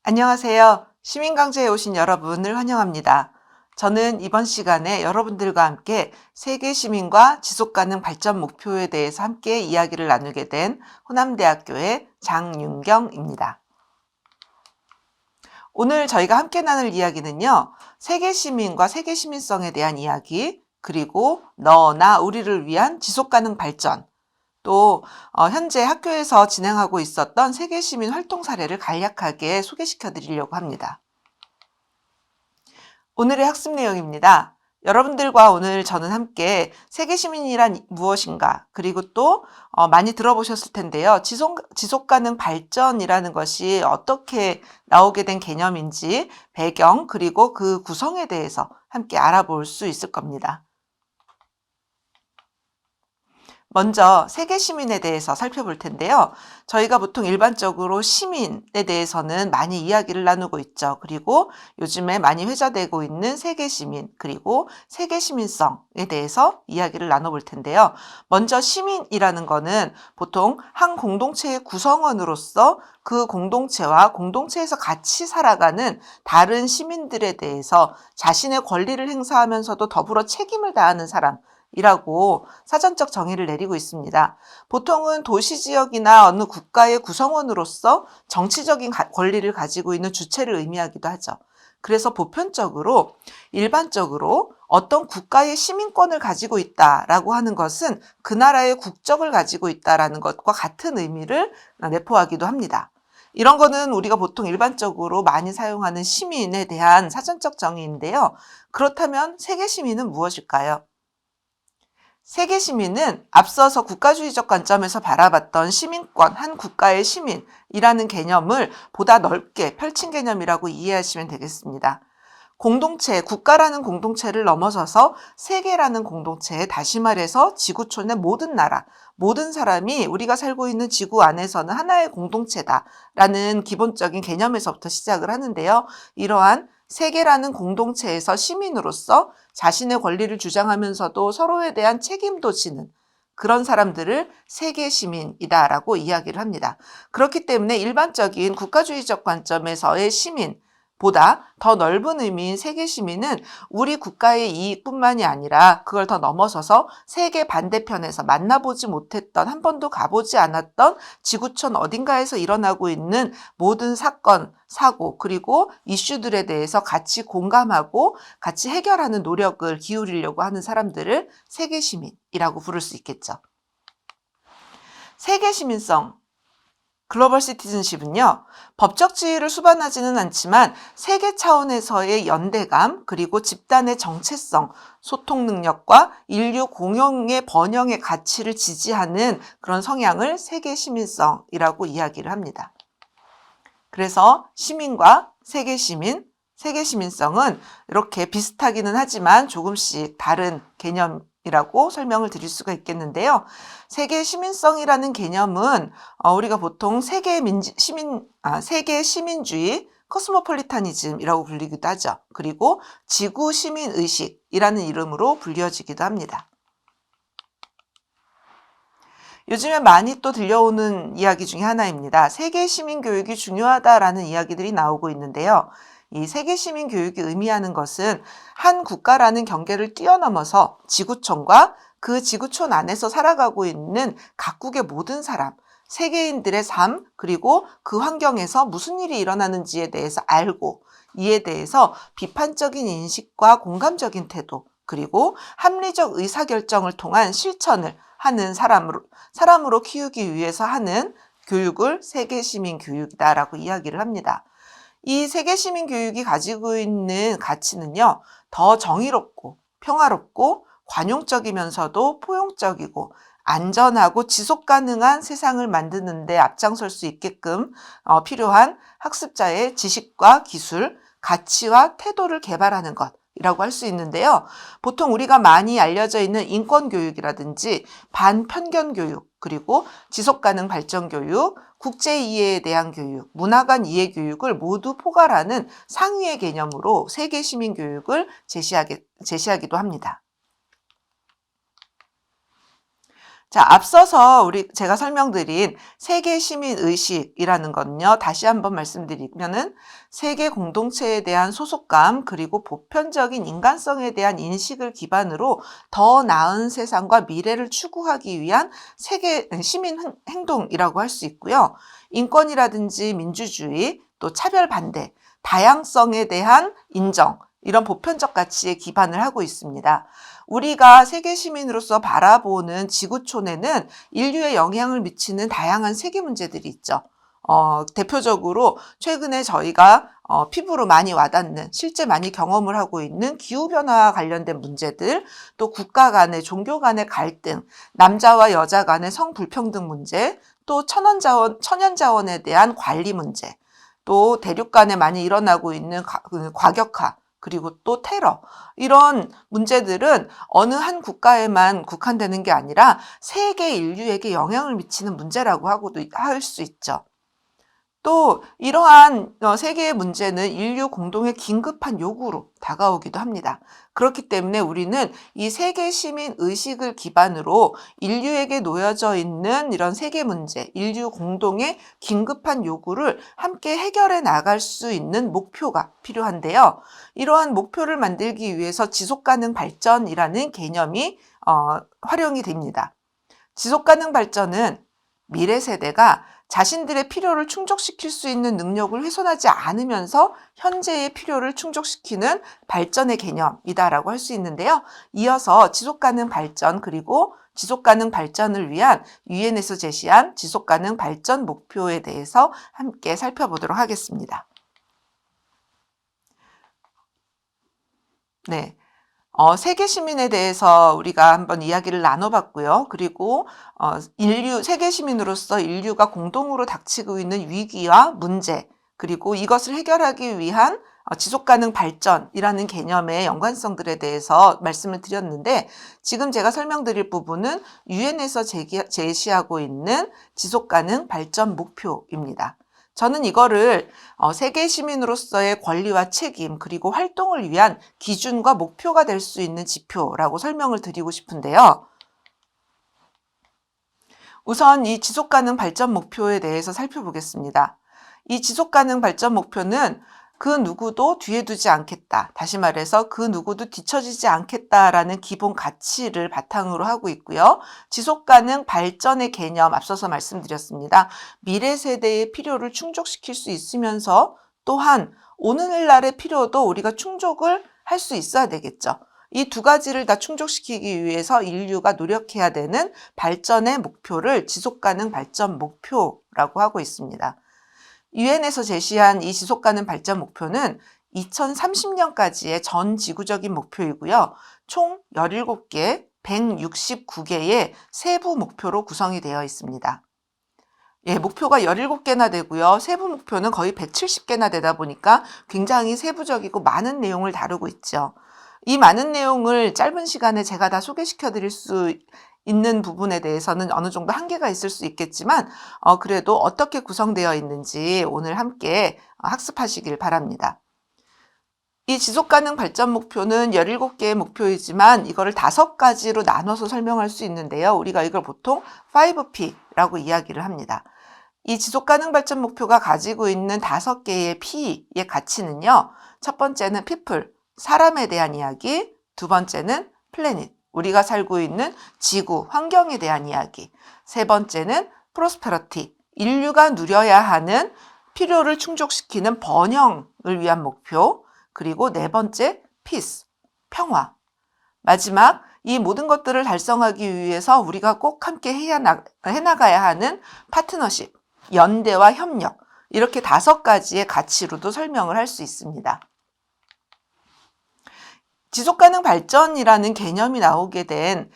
안녕하세요. 시민강좌에 오신 여러분을 환영합니다. 저는 이번 시간에 여러분들과 함께 세계 시민과 지속가능 발전 목표에 대해서 함께 이야기를 나누게 된 호남대학교의 장윤경입니다. 오늘 저희가 함께 나눌 이야기는요, 세계 시민과 세계 시민성에 대한 이야기, 그리고 너나 우리를 위한 지속가능 발전, 또 현재 학교에서 진행하고 있었던 세계 시민 활동 사례를 간략하게 소개시켜 드리려고 합니다. 오늘의 학습 내용입니다. 여러분들과 오늘 저는 함께 세계 시민이란 무엇인가, 그리고 또 많이 들어보셨을 텐데요. 지속 가능 발전이라는 것이 어떻게 나오게 된 개념인지, 배경, 그리고 그 구성에 대해서 함께 알아볼 수 있을 겁니다. 먼저 세계 시민에 대해서 살펴볼 텐데요. 저희가 보통 일반적으로 시민에 대해서는 많이 이야기를 나누고 있죠. 그리고 요즘에 많이 회자되고 있는 세계 시민, 그리고 세계 시민성에 대해서 이야기를 나눠볼 텐데요. 먼저 시민이라는 거는 보통 한 공동체의 구성원으로서 그 공동체와 공동체에서 같이 살아가는 다른 시민들에 대해서 자신의 권리를 행사하면서도 더불어 책임을 다하는 사람, 이라고 사전적 정의를 내리고 있습니다. 보통은 도시지역이나 어느 국가의 구성원으로서 정치적인 권리를 가지고 있는 주체를 의미하기도 하죠. 그래서 보편적으로 일반적으로 어떤 국가의 시민권을 가지고 있다라고 하는 것은 그 나라의 국적을 가지고 있다라는 것과 같은 의미를 내포하기도 합니다. 이런 거는 우리가 보통 일반적으로 많이 사용하는 시민에 대한 사전적 정의인데요. 그렇다면 세계 시민은 무엇일까요? 세계 시민은 앞서서 국가주의적 관점에서 바라봤던 시민권, 한 국가의 시민이라는 개념을 보다 넓게 펼친 개념이라고 이해하시면 되겠습니다. 공동체, 국가라는 공동체를 넘어서서 세계라는 공동체, 다시 말해서 지구촌의 모든 나라, 모든 사람이 우리가 살고 있는 지구 안에서는 하나의 공동체다라는 기본적인 개념에서부터 시작을 하는데요. 이러한 세계라는 공동체에서 시민으로서 자신의 권리를 주장하면서도 서로에 대한 책임도 지는 그런 사람들을 세계 시민이다라고 이야기를 합니다. 그렇기 때문에 일반적인 국가주의적 관점에서의 시민보다 더 넓은 의미인 세계 시민은 우리 국가의 이익뿐만이 아니라 그걸 더 넘어서서 세계 반대편에서 만나보지 못했던, 한 번도 가보지 않았던 지구촌 어딘가에서 일어나고 있는 모든 사건, 사고, 그리고 이슈들에 대해서 같이 공감하고 같이 해결하는 노력을 기울이려고 하는 사람들을 세계 시민이라고 부를 수 있겠죠. 세계 시민성, 글로벌 시티즌십은요, 법적 지위를 수반하지는 않지만 세계 차원에서의 연대감, 그리고 집단의 정체성, 소통 능력과 인류 공용의 번영의 가치를 지지하는 그런 성향을 세계 시민성이라고 이야기를 합니다. 그래서 시민과 세계 시민, 세계 시민성은 이렇게 비슷하기는 하지만 조금씩 다른 개념이라고 설명을 드릴 수가 있겠는데요. 세계 시민성이라는 개념은 우리가 보통 세계 시민주의, 코스모폴리타니즘이라고 불리기도 하죠. 그리고 지구 시민의식이라는 이름으로 불려지기도 합니다. 요즘에 많이 또 들려오는 이야기 중에 하나입니다. 세계 시민 교육이 중요하다라는 이야기들이 나오고 있는데요. 이 세계 시민 교육이 의미하는 것은 한 국가라는 경계를 뛰어넘어서 지구촌과 그 지구촌 안에서 살아가고 있는 각국의 모든 사람, 세계인들의 삶, 그리고 그 환경에서 무슨 일이 일어나는지에 대해서 알고 이에 대해서 비판적인 인식과 공감적인 태도, 그리고 합리적 의사결정을 통한 실천을 하는 사람으로 키우기 위해서 하는 교육을 세계시민 교육이다라고 이야기를 합니다. 이 세계시민 교육이 가지고 있는 가치는요, 더 정의롭고 평화롭고 관용적이면서도 포용적이고 안전하고 지속 가능한 세상을 만드는 데 앞장설 수 있게끔 필요한 학습자의 지식과 기술, 가치와 태도를 개발하는 것이라고 할 수 있는데요. 보통 우리가 많이 알려져 있는 인권교육이라든지 반편견 교육, 그리고 지속가능 발전 교육, 국제이해에 대한 교육, 문화간 이해 교육을 모두 포괄하는 상위의 개념으로 세계 시민 교육을 제시하기도 합니다. 자, 앞서서 제가 설명드린 세계 시민 의식이라는 건요. 다시 한번 말씀드리면은 세계 공동체에 대한 소속감 그리고 보편적인 인간성에 대한 인식을 기반으로 더 나은 세상과 미래를 추구하기 위한 세계 시민 행동이라고 할 수 있고요. 인권이라든지 민주주의, 또 차별 반대, 다양성에 대한 인정, 이런 보편적 가치에 기반을 하고 있습니다. 우리가 세계 시민으로서 바라보는 지구촌에는 인류에 영향을 미치는 다양한 세계 문제들이 있죠. 대표적으로 최근에 저희가 피부로 많이 와닿는, 실제 많이 경험을 하고 있는 기후변화와 관련된 문제들, 또 국가 간의, 종교 간의 갈등, 남자와 여자 간의 성불평등 문제, 또 천연자원에 대한 관리 문제, 또 대륙 간에 많이 일어나고 있는 과격화, 그리고 또 테러, 이런 문제들은 어느 한 국가에만 국한되는 게 아니라 세계 인류에게 영향을 미치는 문제라고 하고도 할 수 있죠. 또 이러한 세계의 문제는 인류 공동의 긴급한 요구로 다가오기도 합니다. 그렇기 때문에 우리는 이 세계 시민 의식을 기반으로 인류에게 놓여져 있는 이런 세계 문제, 인류 공동의 긴급한 요구를 함께 해결해 나갈 수 있는 목표가 필요한데요. 이러한 목표를 만들기 위해서 지속가능 발전이라는 개념이 활용이 됩니다. 지속가능 발전은 미래 세대가 자신들의 필요를 충족시킬 수 있는 능력을 훼손하지 않으면서 현재의 필요를 충족시키는 발전의 개념이다라고 할 수 있는데요. 이어서 지속가능 발전 그리고 지속가능 발전을 위한 유엔에서 제시한 지속가능 발전 목표에 대해서 함께 살펴보도록 하겠습니다. 네. 세계 시민에 대해서 우리가 한번 이야기를 나눠봤고요. 그리고 세계 시민으로서 인류가 공동으로 닥치고 있는 위기와 문제, 그리고 이것을 해결하기 위한 지속가능 발전이라는 개념의 연관성들에 대해서 말씀을 드렸는데, 지금 제가 설명드릴 부분은 유엔에서 제시하고 있는 지속가능 발전 목표입니다. 저는 이거를 세계 시민으로서의 권리와 책임 그리고 활동을 위한 기준과 목표가 될 수 있는 지표라고 설명을 드리고 싶은데요. 우선 이 지속가능 발전 목표에 대해서 살펴보겠습니다. 이 지속가능 발전 목표는 그 누구도 뒤에 두지 않겠다. 다시 말해서 그 누구도 뒤처지지 않겠다라는 기본 가치를 바탕으로 하고 있고요. 지속가능 발전의 개념 앞서서 말씀드렸습니다. 미래 세대의 필요를 충족시킬 수 있으면서 또한 오늘날의 필요도 우리가 충족을 할 수 있어야 되겠죠. 이 두 가지를 다 충족시키기 위해서 인류가 노력해야 되는 발전의 목표를 지속가능 발전 목표라고 하고 있습니다. 유엔에서 제시한 이 지속가능 발전 목표는 2030년까지의 전 지구적인 목표이고요. 총 17개, 169개의 세부 목표로 구성이 되어 있습니다. 목표가 17개나 되고요. 세부 목표는 거의 170개나 되다 보니까 굉장히 세부적이고 많은 내용을 다루고 있죠. 이 많은 내용을 짧은 시간에 제가 다 소개시켜 드릴 수 있는 부분에 대해서는 어느 정도 한계가 있을 수 있겠지만 그래도 어떻게 구성되어 있는지 오늘 함께 학습하시길 바랍니다. 이 지속가능 발전 목표는 17개의 목표이지만 이거를 5가지로 나눠서 설명할 수 있는데요. 우리가 이걸 보통 5P라고 이야기를 합니다. 이 지속가능 발전 목표가 가지고 있는 5개의 P의 가치는요. 첫 번째는 people, 사람에 대한 이야기, 두 번째는 planet, 우리가 살고 있는 지구, 환경에 대한 이야기. 세 번째는 prosperity, 인류가 누려야 하는 필요를 충족시키는 번영을 위한 목표. 그리고 네 번째, peace, 평화. 마지막, 이 모든 것들을 달성하기 위해서 우리가 꼭 함께 해나가야 하는 파트너십, 연대와 협력. 이렇게 5가지의 가치로도 설명을 할 수 있습니다. 지속가능 발전이라는 개념이 나오게 된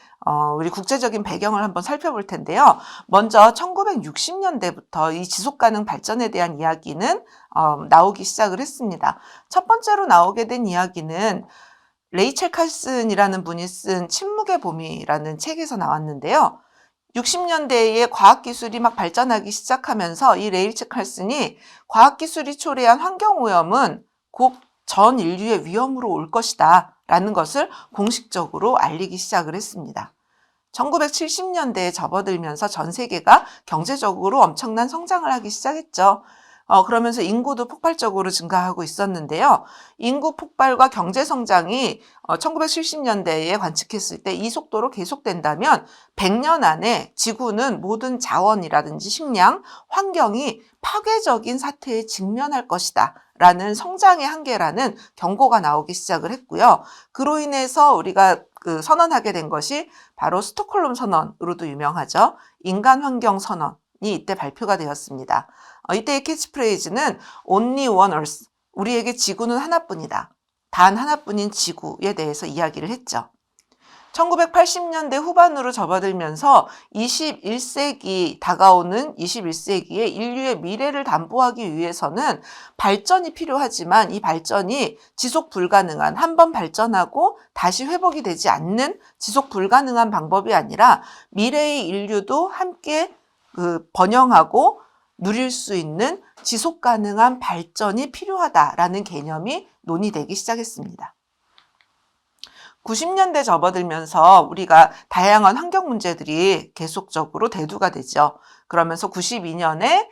우리 국제적인 배경을 한번 살펴볼 텐데요. 먼저 1960년대부터 이 지속가능 발전에 대한 이야기는 나오기 시작을 했습니다. 첫 번째로 나오게 된 이야기는 레이첼 칼슨이라는 분이 쓴 침묵의 봄이라는 책에서 나왔는데요. 60년대에 과학기술이 막 발전하기 시작하면서 이 레이첼 칼슨이 과학기술이 초래한 환경오염은 곧 전 인류의 위험으로 올 것이다 라는 것을 공식적으로 알리기 시작을 했습니다. 1970년대에 접어들면서 전 세계가 경제적으로 엄청난 성장을 하기 시작했죠. 그러면서 인구도 폭발적으로 증가하고 있었는데요. 인구 폭발과 경제 성장이 1970년대에 관측했을 때 이 속도로 계속된다면 100년 안에 지구는 모든 자원이라든지 식량, 환경이 파괴적인 사태에 직면할 것이다. 라는 성장의 한계라는 경고가 나오기 시작을 했고요. 그로 인해서 우리가 선언하게 된 것이 바로 스톡홀름 선언으로도 유명하죠. 인간 환경 선언이 이때 발표가 되었습니다. 이때의 캐치프레이즈는 Only one Earth, 우리에게 지구는 하나뿐이다. 단 하나뿐인 지구에 대해서 이야기를 했죠. 1980년대 후반으로 접어들면서 21세기 다가오는 21세기에 인류의 미래를 담보하기 위해서는 발전이 필요하지만 이 발전이 지속 불가능한, 한번 발전하고 다시 회복이 되지 않는 지속 불가능한 방법이 아니라 미래의 인류도 함께 번영하고 누릴 수 있는 지속 가능한 발전이 필요하다라는 개념이 논의되기 시작했습니다. 90년대 접어들면서 우리가 다양한 환경 문제들이 계속적으로 대두가 되죠. 그러면서 92년에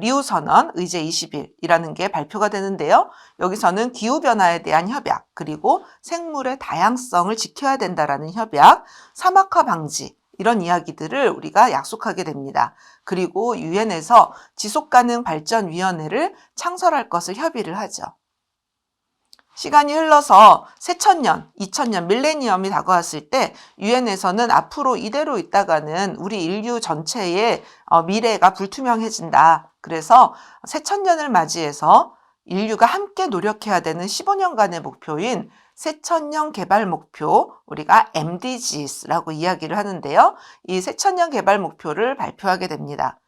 리우 선언 의제 20일이라는 게 발표가 되는데요. 여기서는 기후변화에 대한 협약, 그리고 생물의 다양성을 지켜야 된다라는 협약, 사막화 방지, 이런 이야기들을 우리가 약속하게 됩니다. 그리고 유엔에서 지속가능 발전위원회를 창설할 것을 협의를 하죠. 시간이 흘러서 새천년, 2000년 밀레니엄이 다가왔을 때 유엔에서는 앞으로 이대로 있다가는 우리 인류 전체의 미래가 불투명해진다. 그래서 새천년을 맞이해서 인류가 함께 노력해야 되는 15년간의 목표인 새천년 개발 목표, 우리가 MDGs라고 이야기를 하는데요. 이 새천년 개발 목표를 발표하게 됩니다.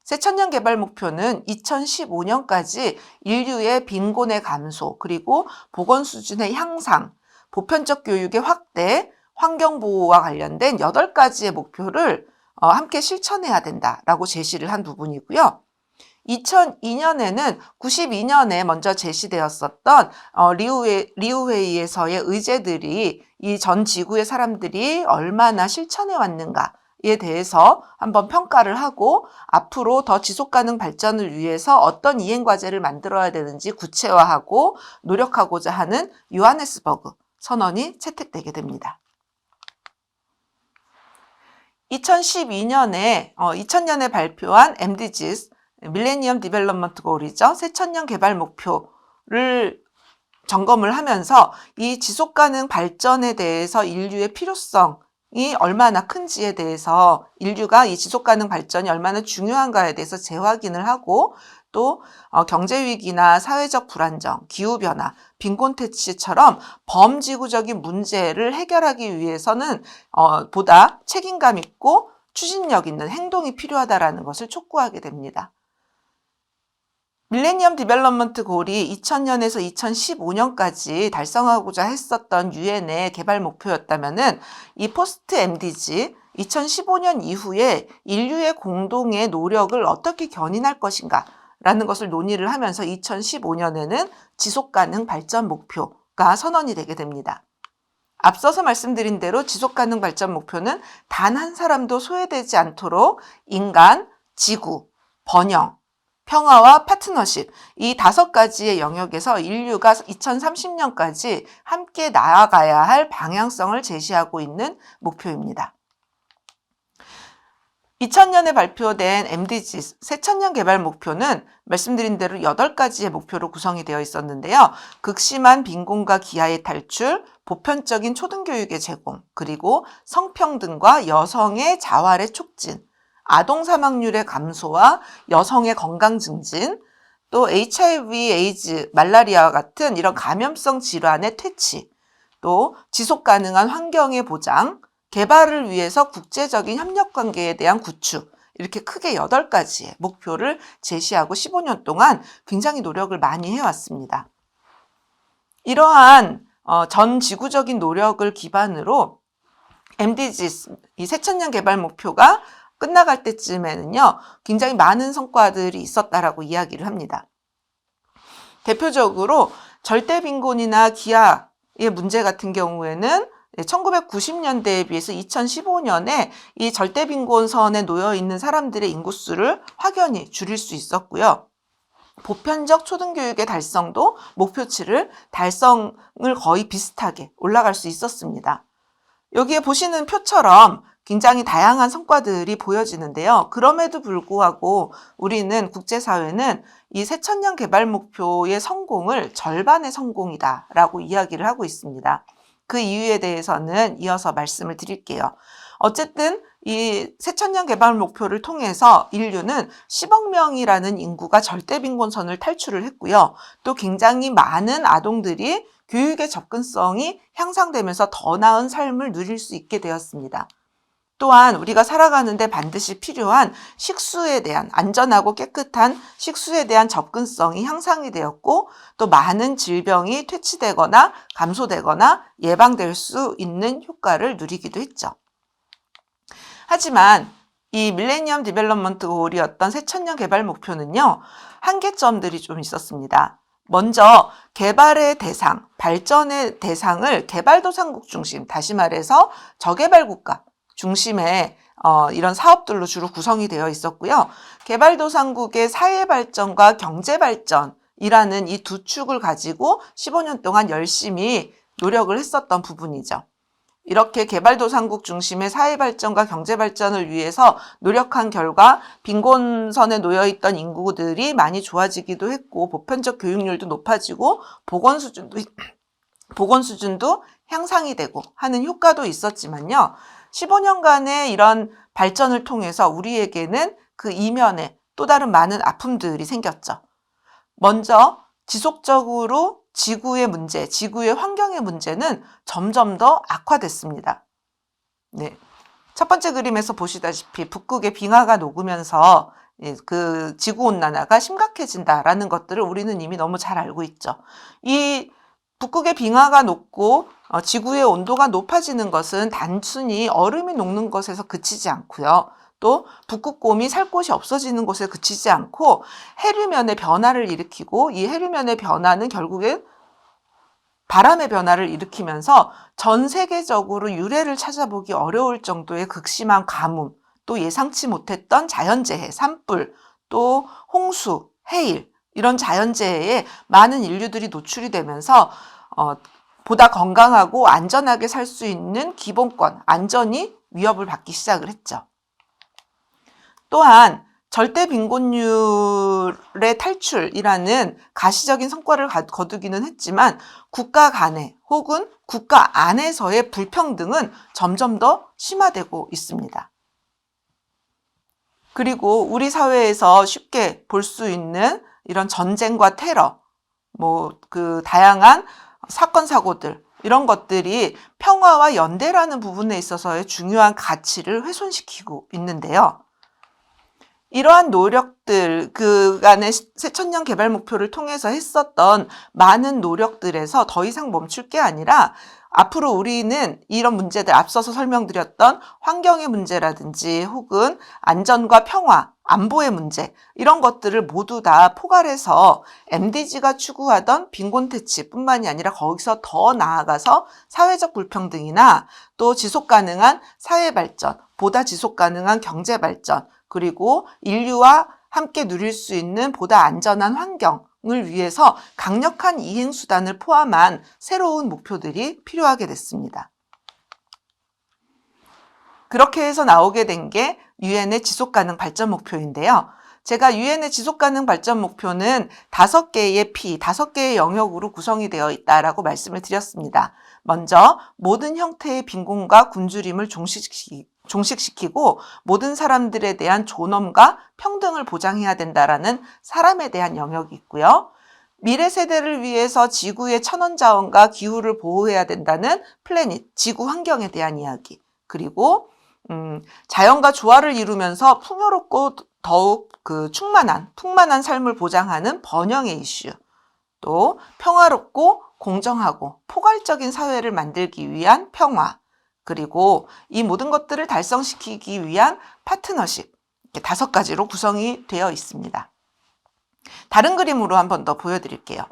새천년 개발 목표는 2015년까지 인류의 빈곤의 감소, 그리고 보건 수준의 향상, 보편적 교육의 확대, 환경보호와 관련된 8가지의 목표를 함께 실천해야 된다라고 제시를 한 부분이고요. 2002년에는 92년에 먼저 제시되었었던 리우 회의에서의 의제들이 이 전 지구의 사람들이 얼마나 실천해 왔는가에 대해서 한번 평가를 하고 앞으로 더 지속가능 발전을 위해서 어떤 이행과제를 만들어야 되는지 구체화하고 노력하고자 하는 요하네스버그 선언이 채택되게 됩니다. 2012년에 발표한 MDGs, 밀레니엄 디벨롭먼트 골이죠. 새천년 개발 목표를 점검을 하면서 이 지속가능 발전에 대해서 인류의 필요성이 얼마나 큰지에 대해서, 인류가 이 지속가능 발전이 얼마나 중요한가에 대해서 재확인을 하고, 또 경제위기나 사회적 불안정, 기후변화, 빈곤퇴치처럼 범지구적인 문제를 해결하기 위해서는 보다 책임감 있고 추진력 있는 행동이 필요하다는 것을 촉구하게 됩니다. 밀레니엄 디벨롭먼트 골이 2000년에서 2015년까지 달성하고자 했었던 유엔의 개발 목표였다면은 이 포스트 MDG 2015년 이후에 인류의 공동의 노력을 어떻게 견인할 것인가 라는 것을 논의를 하면서 2015년에는 지속가능 발전 목표가 선언이 되게 됩니다. 앞서서 말씀드린 대로 지속가능 발전 목표는 단 한 사람도 소외되지 않도록 인간, 지구, 번영, 평화와 파트너십, 이 5가지의 영역에서 인류가 2030년까지 함께 나아가야 할 방향성을 제시하고 있는 목표입니다. 2000년에 발표된 MDGs, 새천년 개발 목표는 말씀드린 대로 8가지의 목표로 구성이 되어 있었는데요. 극심한 빈곤과 기아의 탈출, 보편적인 초등교육의 제공, 그리고 성평등과 여성의 자활의 촉진, 아동 사망률의 감소와 여성의 건강 증진, 또 HIV, 에이즈, 말라리아와 같은 이런 감염성 질환의 퇴치, 또 지속 가능한 환경의 보장, 개발을 위해서 국제적인 협력 관계에 대한 구축, 이렇게 크게 8가지의 목표를 제시하고 15년 동안 굉장히 노력을 많이 해왔습니다. 이러한 전 지구적인 노력을 기반으로 MDGs, 이 새천년 개발 목표가 끝나갈 때쯤에는요, 굉장히 많은 성과들이 있었다라고 이야기를 합니다. 대표적으로 절대 빈곤이나 기아의 문제 같은 경우에는 1990년대에 비해서 2015년에 이 절대빈곤선에 놓여 있는 사람들의 인구수를 확연히 줄일 수 있었고요. 보편적 초등교육의 달성도 목표치를 달성을 거의 비슷하게 올라갈 수 있었습니다. 여기에 보시는 표처럼 굉장히 다양한 성과들이 보여지는데요. 그럼에도 불구하고 우리는 국제사회는 이 새천년 개발 목표의 성공을 절반의 성공이다라고 이야기를 하고 있습니다. 그 이유에 대해서는 이어서 말씀을 드릴게요. 어쨌든 이 새천년 개발 목표를 통해서 인류는 10억 명이라는 인구가 절대빈곤선을 탈출을 했고요. 또 굉장히 많은 아동들이 교육의 접근성이 향상되면서 더 나은 삶을 누릴 수 있게 되었습니다. 또한 우리가 살아가는데 반드시 필요한 식수에 대한 안전하고 깨끗한 식수에 대한 접근성이 향상이 되었고 또 많은 질병이 퇴치되거나 감소되거나 예방될 수 있는 효과를 누리기도 했죠. 하지만 이 밀레니엄 디벨롭먼트 골이었던 새천년 개발 목표는요, 한계점들이 좀 있었습니다. 먼저 개발의 대상, 발전의 대상을 개발도상국 중심, 다시 말해서 저개발 국가 중심의 이런 사업들로 주로 구성이 되어 있었고요. 개발도상국의 사회발전과 경제발전이라는 이 두 축을 가지고 15년 동안 열심히 노력을 했었던 부분이죠. 이렇게 개발도상국 중심의 사회발전과 경제발전을 위해서 노력한 결과 빈곤선에 놓여있던 인구들이 많이 좋아지기도 했고 보편적 교육률도 높아지고 보건 수준도 향상이 되고 하는 효과도 있었지만요. 15년간의 이런 발전을 통해서 우리에게는 그 이면에 또 다른 많은 아픔들이 생겼죠. 먼저 지속적으로 지구의 문제, 지구의 환경의 문제는 점점 더 악화됐습니다. 네. 첫 번째 그림에서 보시다시피 북극의 빙하가 녹으면서 그 지구온난화가 심각해진다라는 것들을 우리는 이미 너무 잘 알고 있죠. 이 북극의 빙하가 녹고 지구의 온도가 높아지는 것은 단순히 얼음이 녹는 것에서 그치지 않고요. 또 북극곰이 살 곳이 없어지는 곳에 그치지 않고 해류면의 변화를 일으키고 이 해류면의 변화는 결국엔 바람의 변화를 일으키면서 전 세계적으로 유래를 찾아보기 어려울 정도의 극심한 가뭄, 또 예상치 못했던 자연재해, 산불, 또 홍수, 해일 이런 자연재해에 많은 인류들이 노출이 되면서 보다 건강하고 안전하게 살 수 있는 기본권, 안전이 위협을 받기 시작을 했죠. 또한 절대 빈곤율의 탈출이라는 가시적인 성과를 거두기는 했지만 국가 간의 혹은 국가 안에서의 불평등은 점점 더 심화되고 있습니다. 그리고 우리 사회에서 쉽게 볼 수 있는 이런 전쟁과 테러, 그 다양한 사건, 사고들, 이런 것들이 평화와 연대라는 부분에 있어서의 중요한 가치를 훼손시키고 있는데요. 이러한 노력들, 그간의 새천년 개발 목표를 통해서 했었던 많은 노력들에서 더 이상 멈출 게 아니라 앞으로 우리는 이런 문제들, 앞서서 설명드렸던 환경의 문제라든지 혹은 안전과 평화, 안보의 문제, 이런 것들을 모두 다 포괄해서 MDG가 추구하던 빈곤퇴치뿐만이 아니라 거기서 더 나아가서 사회적 불평등이나 또 지속가능한 사회발전, 보다 지속가능한 경제발전, 그리고 인류와 함께 누릴 수 있는 보다 안전한 환경을 위해서 강력한 이행수단을 포함한 새로운 목표들이 필요하게 됐습니다. 그렇게 해서 나오게 된 게 유엔의 지속가능 발전 목표인데요. 제가 유엔의 지속가능 발전 목표는 5개의 P, 5개의 영역으로 구성이 되어 있다라고 말씀을 드렸습니다. 먼저 모든 형태의 빈곤과 굶주림을 종식시키고 모든 사람들에 대한 존엄과 평등을 보장해야 된다라는 사람에 대한 영역이 있고요. 미래 세대를 위해서 지구의 천원자원과 기후를 보호해야 된다는 플래닛, 지구 환경에 대한 이야기. 그리고 자연과 조화를 이루면서 풍요롭고 더욱 풍만한 삶을 보장하는 번영의 이슈. 또 평화롭고 공정하고 포괄적인 사회를 만들기 위한 평화. 그리고 이 모든 것들을 달성시키기 위한 파트너십. 이렇게 5가지로 구성이 되어 있습니다. 다른 그림으로 한 번 더 보여드릴게요.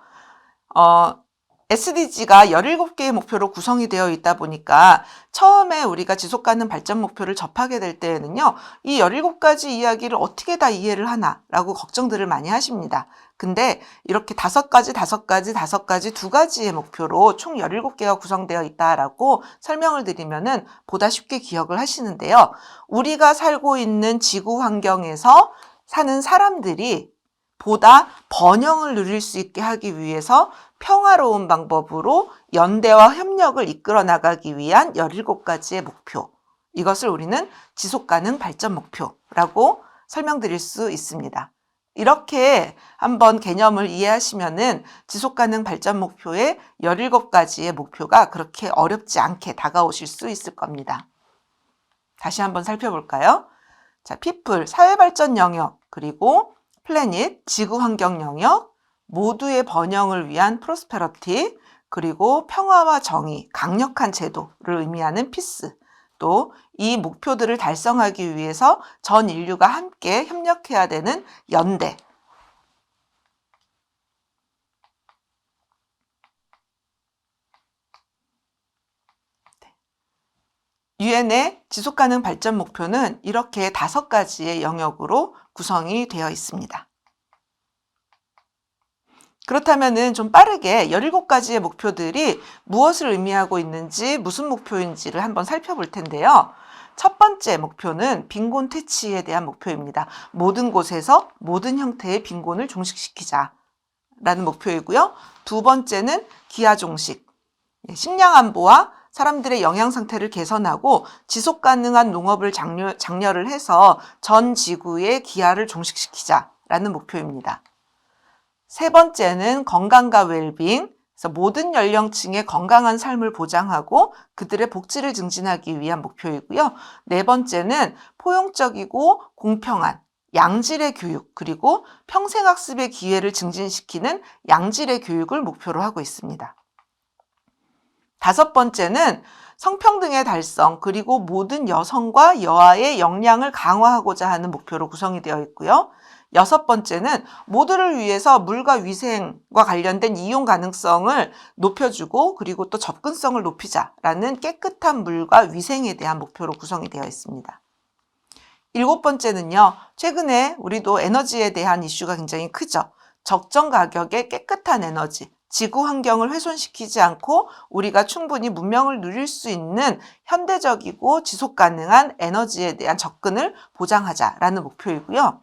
SDG가 17개의 목표로 구성이 되어 있다 보니까 처음에 우리가 지속가능 발전 목표를 접하게 될 때에는요, 이 17가지 이야기를 어떻게 다 이해를 하나라고 걱정들을 많이 하십니다. 근데 이렇게 5가지, 5가지, 5가지, 2가지의 목표로 총 17개가 구성되어 있다라고 설명을 드리면은 보다 쉽게 기억을 하시는데요. 우리가 살고 있는 지구 환경에서 사는 사람들이 보다 번영을 누릴 수 있게 하기 위해서 평화로운 방법으로 연대와 협력을 이끌어 나가기 위한 17가지의 목표. 이것을 우리는 지속가능 발전 목표라고 설명드릴 수 있습니다. 이렇게 한번 개념을 이해하시면은 지속가능 발전 목표의 17가지의 목표가 그렇게 어렵지 않게 다가오실 수 있을 겁니다. 다시 한번 살펴볼까요? 자, people, 사회발전 영역, 그리고 플래닛, 지구환경 영역, 모두의 번영을 위한 프로스페러티, 그리고 평화와 정의, 강력한 제도를 의미하는 피스, 또 이 목표들을 달성하기 위해서 전 인류가 함께 협력해야 되는 연대. 유엔의 지속가능 발전 목표는 이렇게 5가지의 영역으로 구성이 되어 있습니다. 그렇다면은 좀 빠르게 17가지의 목표들이 무엇을 의미하고 있는지, 무슨 목표인지를 한번 살펴볼 텐데요. 첫 번째 목표는 빈곤 퇴치에 대한 목표입니다. 모든 곳에서 모든 형태의 빈곤을 종식시키자라는 목표이고요. 두 번째는 기아 종식, 식량 안보와 사람들의 영양 상태를 개선하고 지속 가능한 농업을 장려를 해서 전 지구의 기아를 종식시키자라는 목표입니다. 세 번째는 건강과 웰빙, 그래서 모든 연령층의 건강한 삶을 보장하고 그들의 복지를 증진하기 위한 목표이고요. 네 번째는 포용적이고 공평한 양질의 교육, 그리고 평생학습의 기회를 증진시키는 양질의 교육을 목표로 하고 있습니다. 다섯 번째는 성평등의 달성, 그리고 모든 여성과 여아의 역량을 강화하고자 하는 목표로 구성이 되어 있고요. 여섯 번째는 모두를 위해서 물과 위생과 관련된 이용 가능성을 높여주고 그리고 또 접근성을 높이자라는 깨끗한 물과 위생에 대한 목표로 구성이 되어 있습니다. 일곱 번째는요, 최근에 우리도 에너지에 대한 이슈가 굉장히 크죠. 적정 가격의 깨끗한 에너지, 지구 환경을 훼손시키지 않고 우리가 충분히 문명을 누릴 수 있는 현대적이고 지속 가능한 에너지에 대한 접근을 보장하자라는 목표이고요.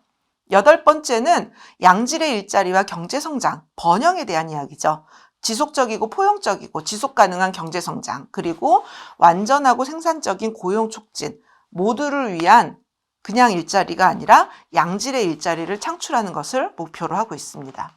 여덟 번째는 양질의 일자리와 경제성장, 번영에 대한 이야기죠. 지속적이고 포용적이고 지속 가능한 경제성장, 그리고 완전하고 생산적인 고용 촉진, 모두를 위한 그냥 일자리가 아니라 양질의 일자리를 창출하는 것을 목표로 하고 있습니다.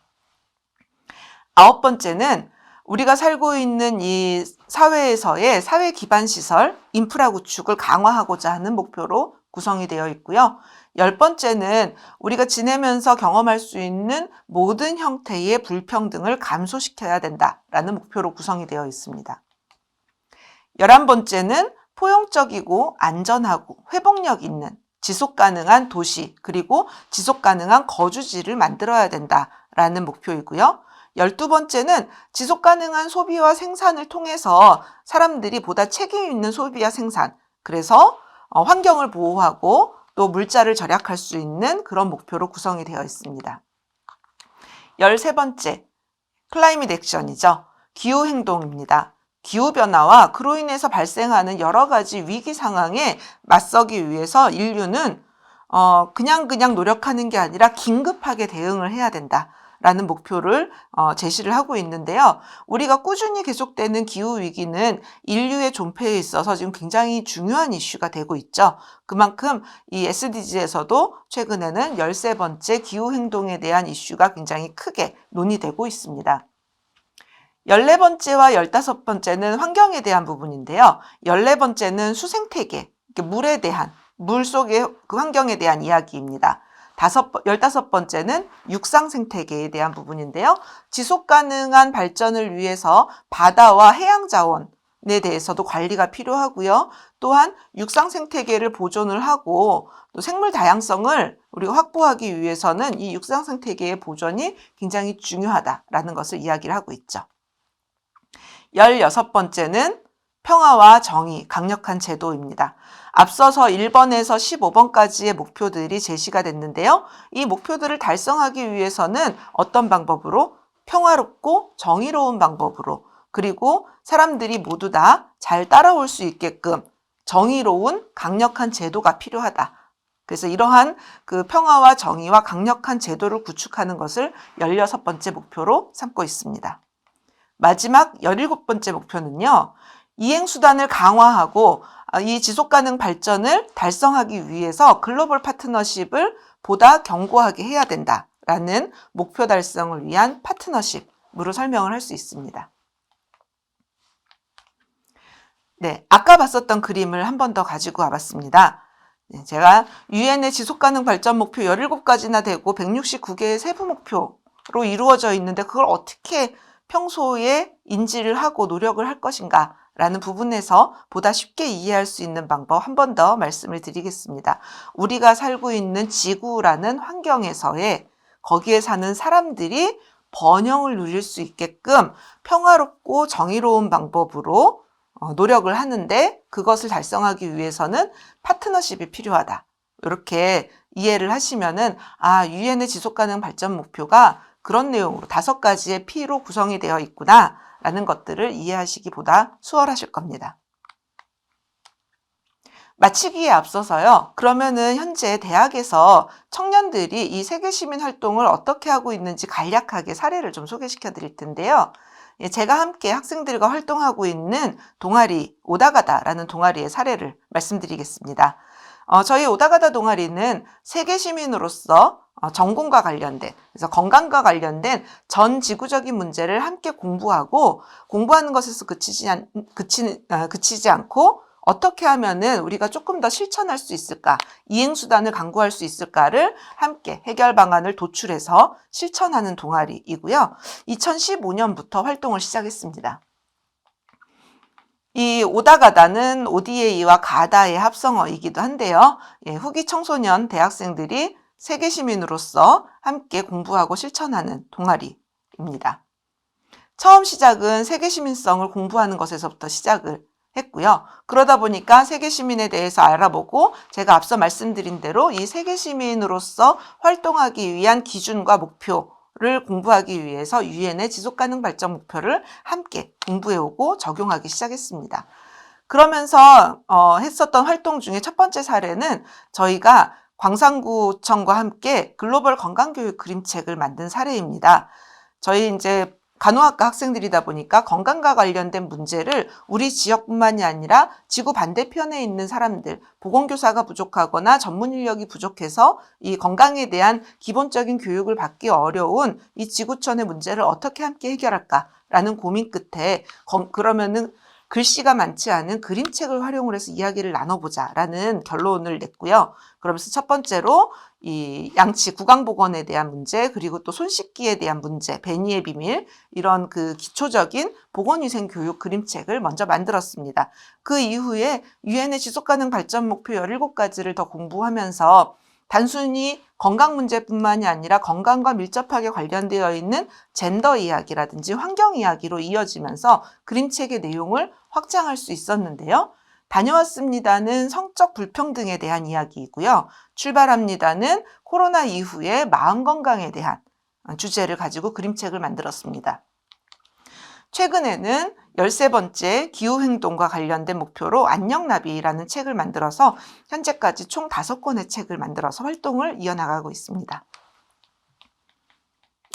아홉 번째는 우리가 살고 있는 이 사회에서의 사회 기반 시설, 인프라 구축을 강화하고자 하는 목표로 구성이 되어 있고요. 열 번째는 우리가 지내면서 경험할 수 있는 모든 형태의 불평등을 감소시켜야 된다라는 목표로 구성이 되어 있습니다. 11번째는 포용적이고 안전하고 회복력 있는 지속 가능한 도시, 그리고 지속 가능한 거주지를 만들어야 된다라는 목표이고요. 12번째는 지속 가능한 소비와 생산을 통해서 사람들이 보다 책임 있는 소비와 생산, 그래서 환경을 보호하고 또 물자를 절약할 수 있는 그런 목표로 구성이 되어 있습니다. 13번째, 클라이밋 액션이죠. 기후행동입니다. 기후변화와 그로 인해서 발생하는 여러 가지 위기 상황에 맞서기 위해서 인류는 그냥 노력하는 게 아니라 긴급하게 대응을 해야 된다라는 목표를 제시를 하고 있는데요. 우리가 꾸준히 계속되는 기후위기는 인류의 존폐에 있어서 지금 굉장히 중요한 이슈가 되고 있죠. 그만큼 이 SDG에서도 최근에는 13번째 기후행동에 대한 이슈가 굉장히 크게 논의되고 있습니다. 14번째와 15번째는 환경에 대한 부분인데요. 14번째는 수생태계, 물에 대한, 물 속의 그 환경에 대한 이야기입니다. 15번째는 육상 생태계에 대한 부분인데요. 지속 가능한 발전을 위해서 바다와 해양 자원에 대해서도 관리가 필요하고요. 또한 육상 생태계를 보존을 하고 또 생물 다양성을 우리가 확보하기 위해서는 이 육상 생태계의 보존이 굉장히 중요하다라는 것을 이야기를 하고 있죠. 16번째는 평화와 정의, 강력한 제도입니다. 앞서서 1번에서 15번까지의 목표들이 제시가 됐는데요. 이 목표들을 달성하기 위해서는 어떤 방법으로? 평화롭고 정의로운 방법으로, 그리고 사람들이 모두 다 잘 따라올 수 있게끔 정의로운 강력한 제도가 필요하다. 그래서 이러한 그 평화와 정의와 강력한 제도를 구축하는 것을 16번째 목표로 삼고 있습니다. 마지막 17번째 목표는요. 이행수단을 강화하고 이 지속가능 발전을 달성하기 위해서 글로벌 파트너십을 보다 견고하게 해야 된다라는 목표 달성을 위한 파트너십으로 설명을 할 수 있습니다. 네, 아까 봤었던 그림을 한 번 더 가지고 와봤습니다. 제가 유엔의 지속가능 발전 목표 17가지나 되고 169개의 세부 목표로 이루어져 있는데 그걸 어떻게 평소에 인지를 하고 노력을 할 것인가 라는 부분에서 보다 쉽게 이해할 수 있는 방법 한 번 더 말씀을 드리겠습니다. 우리가 살고 있는 지구라는 환경에서의 거기에 사는 사람들이 번영을 누릴 수 있게끔 평화롭고 정의로운 방법으로 노력을 하는데 그것을 달성하기 위해서는 파트너십이 필요하다. 이렇게 이해를 하시면은 유엔의 지속가능 발전 목표가 그런 내용으로 5가지의 P로 구성이 되어 있구나 라는 것들을 이해하시기보다 수월하실 겁니다. 마치기에 앞서서요. 그러면은 현재 대학에서 청년들이 이 세계시민 활동을 어떻게 하고 있는지 간략하게 사례를 좀 소개시켜 드릴 텐데요. 제가 함께 학생들과 활동하고 있는 동아리 오다가다라는 동아리의 사례를 말씀드리겠습니다. 저희 오다가다 동아리는 세계 시민으로서 전공과 관련된, 그래서 건강과 관련된 전 지구적인 문제를 함께 공부하고 공부하는 것에서 그치지 않고 어떻게 하면은 우리가 조금 더 실천할 수 있을까, 이행수단을 강구할 수 있을까를 함께 해결 방안을 도출해서 실천하는 동아리이고요. 2015년부터 활동을 시작했습니다. 이 오다가다는 ODA와 가다의 합성어이기도 한데요. 후기 청소년 대학생들이 세계 시민으로서 함께 공부하고 실천하는 동아리입니다. 처음 시작은 세계 시민성을 공부하는 것에서부터 시작을 했고요. 그러다 보니까 세계 시민에 대해서 알아보고 제가 앞서 말씀드린 대로 이 세계 시민으로서 활동하기 위한 기준과 목표를 공부하기 위해서 유엔의 지속가능 발전 목표를 함께 공부해오고 적용하기 시작했습니다. 그러면서 했었던 활동 중에 첫 번째 사례는 저희가 광산구청과 함께 글로벌 건강교육 그림책을 만든 사례입니다. 저희 이제 간호학과 학생들이다 보니까 건강과 관련된 문제를 우리 지역뿐만이 아니라 지구 반대편에 있는 사람들, 보건교사가 부족하거나 전문 인력이 부족해서 이 건강에 대한 기본적인 교육을 받기 어려운 이 지구촌의 문제를 어떻게 함께 해결할까라는 고민 끝에 그러면은 글씨가 많지 않은 그림책을 활용을 해서 이야기를 나눠보자라는 결론을 냈고요. 그러면서 첫 번째로 이 양치 구강보건에 대한 문제, 그리고 또 손 씻기에 대한 문제, 베니의 비밀, 이런 그 기초적인 보건위생 교육 그림책을 먼저 만들었습니다. 그 이후에 유엔의 지속가능 발전 목표 17가지를 더 공부하면서 단순히 건강 문제뿐만이 아니라 건강과 밀접하게 관련되어 있는 젠더 이야기라든지 환경 이야기로 이어지면서 그림책의 내용을 확장할 수 있었는데요. 다녀왔습니다는 성적 불평등에 대한 이야기이고요. 출발합니다는 코로나 이후의 마음 건강에 대한 주제를 가지고 그림책을 만들었습니다. 최근에는 13번째 기후행동과 관련된 목표로 안녕나비라는 책을 만들어서 현재까지 총 5권의 책을 만들어서 활동을 이어나가고 있습니다.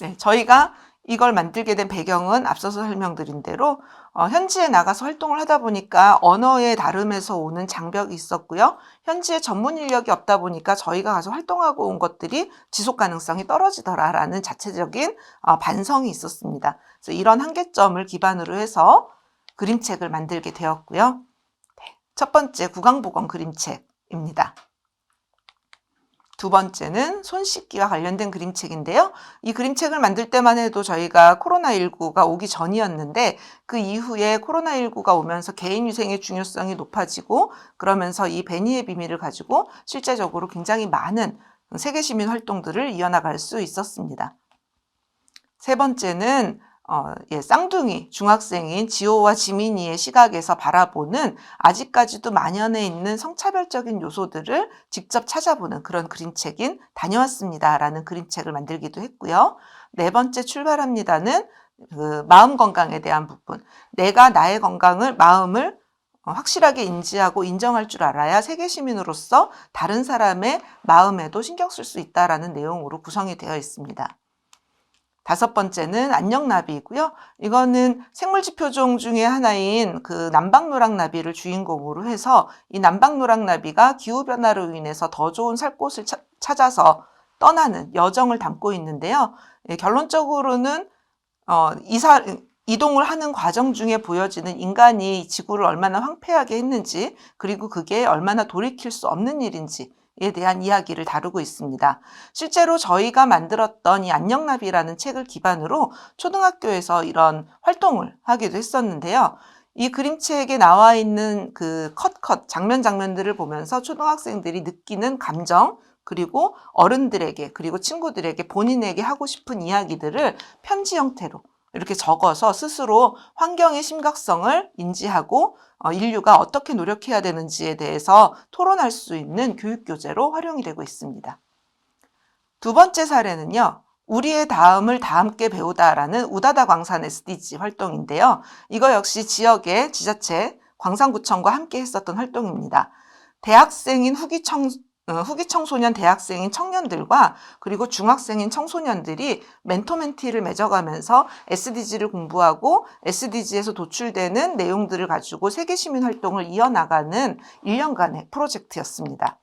네, 저희가 이걸 만들게 된 배경은 앞서서 설명드린 대로 현지에 나가서 활동을 하다 보니까 언어의 다름에서 오는 장벽이 있었고요. 현지에 전문 인력이 없다 보니까 저희가 가서 활동하고 온 것들이 지속 가능성이 떨어지더라라는 자체적인 반성이 있었습니다. 그래서 이런 한계점을 기반으로 해서 그림책을 만들게 되었고요. 첫 번째 구강보건 그림책입니다. 두 번째는 손 씻기와 관련된 그림책인데요. 이 그림책을 만들 때만 해도 저희가 코로나19가 오기 전이었는데 그 이후에 코로나19가 오면서 개인위생의 중요성이 높아지고 그러면서 이 베니의 비밀을 가지고 실제적으로 굉장히 많은 세계시민 활동들을 이어나갈 수 있었습니다. 세 번째는 쌍둥이 중학생인 지호와 지민이의 시각에서 바라보는 아직까지도 만연해 있는 성차별적인 요소들을 직접 찾아보는 그런 그림책인 다녀왔습니다라는 그림책을 만들기도 했고요. 네 번째 출발합니다는 그 마음 건강에 대한 부분. 내가 나의 마음을 확실하게 인지하고 인정할 줄 알아야 세계 시민으로서 다른 사람의 마음에도 신경 쓸 수 있다라는 내용으로 구성이 되어 있습니다. 다섯 번째는 안녕나비이고요. 이거는 생물지표종 중에 하나인 그 남방노랑나비를 주인공으로 해서 이 남방노랑나비가 기후변화로 인해서 더 좋은 살 곳을 찾아서 떠나는 여정을 담고 있는데요. 결론적으로는 이동을 하는 과정 중에 보여지는 인간이 지구를 얼마나 황폐하게 했는지, 그리고 그게 얼마나 돌이킬 수 없는 일인지에 대한 이야기를 다루고 있습니다. 실제로 저희가 만들었던 이 안녕나비라는 책을 기반으로 초등학교에서 이런 활동을 하기도 했었는데요. 이 그림책에 나와 있는 그 장면들을 보면서 초등학생들이 느끼는 감정, 그리고 어른들에게, 그리고 친구들에게 본인에게 하고 싶은 이야기들을 편지 형태로 이렇게 적어서 스스로 환경의 심각성을 인지하고 인류가 어떻게 노력해야 되는지에 대해서 토론할 수 있는 교육교재로 활용이 되고 있습니다. 두 번째 사례는요. 우리의 다음을 다 함께 배우다라는 우다다 광산 SDG 활동인데요. 이거 역시 지역의 지자체, 광산구청과 함께 했었던 활동입니다. 대학생인 후기 청소년 대학생인 청년들과 그리고 중학생인 청소년들이 멘토멘티를 맺어가면서 SDG를 공부하고 SDG에서 도출되는 내용들을 가지고 세계시민 활동을 이어나가는 1년간의 프로젝트였습니다.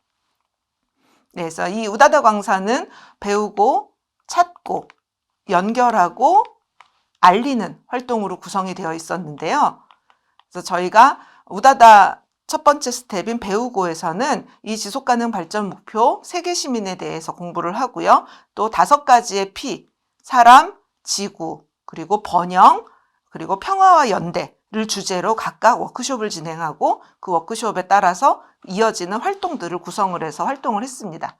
그래서 이 우다다 광산은 배우고 찾고 연결하고 알리는 활동으로 구성이 되어 있었는데요. 그래서 저희가 우다다 첫 번째 스텝인 배우고에서는 이 지속가능 발전 목표 세계 시민에 대해서 공부를 하고요. 또 5가지의 P, 사람, 지구, 그리고 번영, 그리고 평화와 연대를 주제로 각각 워크숍을 진행하고 그 워크숍에 따라서 이어지는 활동들을 구성을 해서 활동을 했습니다.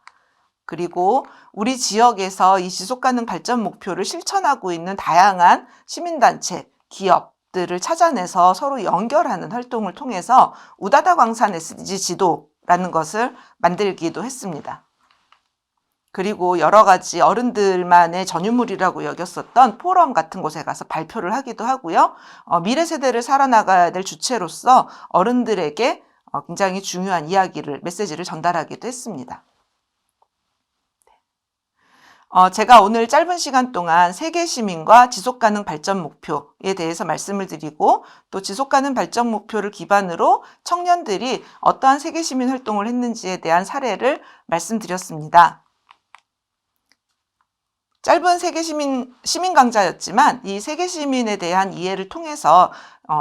그리고 우리 지역에서 이 지속가능 발전 목표를 실천하고 있는 다양한 시민단체, 기업들을 찾아내서 서로 연결하는 활동을 통해서 우다다 광산 SDG 지도라는 것을 만들기도 했습니다. 그리고 여러 가지 어른들만의 전유물이라고 여겼었던 포럼 같은 곳에 가서 발표를 하기도 하고요. 미래 세대를 살아나가야 될 주체로서 어른들에게 굉장히 중요한 메시지를 전달하기도 했습니다. 제가 오늘 짧은 시간 동안 세계 시민과 지속가능 발전 목표에 대해서 말씀을 드리고 또 지속가능 발전 목표를 기반으로 청년들이 어떠한 세계 시민 활동을 했는지에 대한 사례를 말씀드렸습니다. 짧은 세계 시민 강좌였지만 이 세계 시민에 대한 이해를 통해서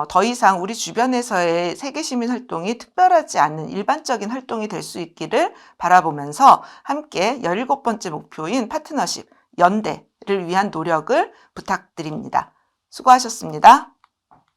더 이상 우리 주변에서의 세계 시민 활동이 특별하지 않은 일반적인 활동이 될 수 있기를 바라보면서 함께 17번째 목표인 파트너십, 연대를 위한 노력을 부탁드립니다. 수고하셨습니다.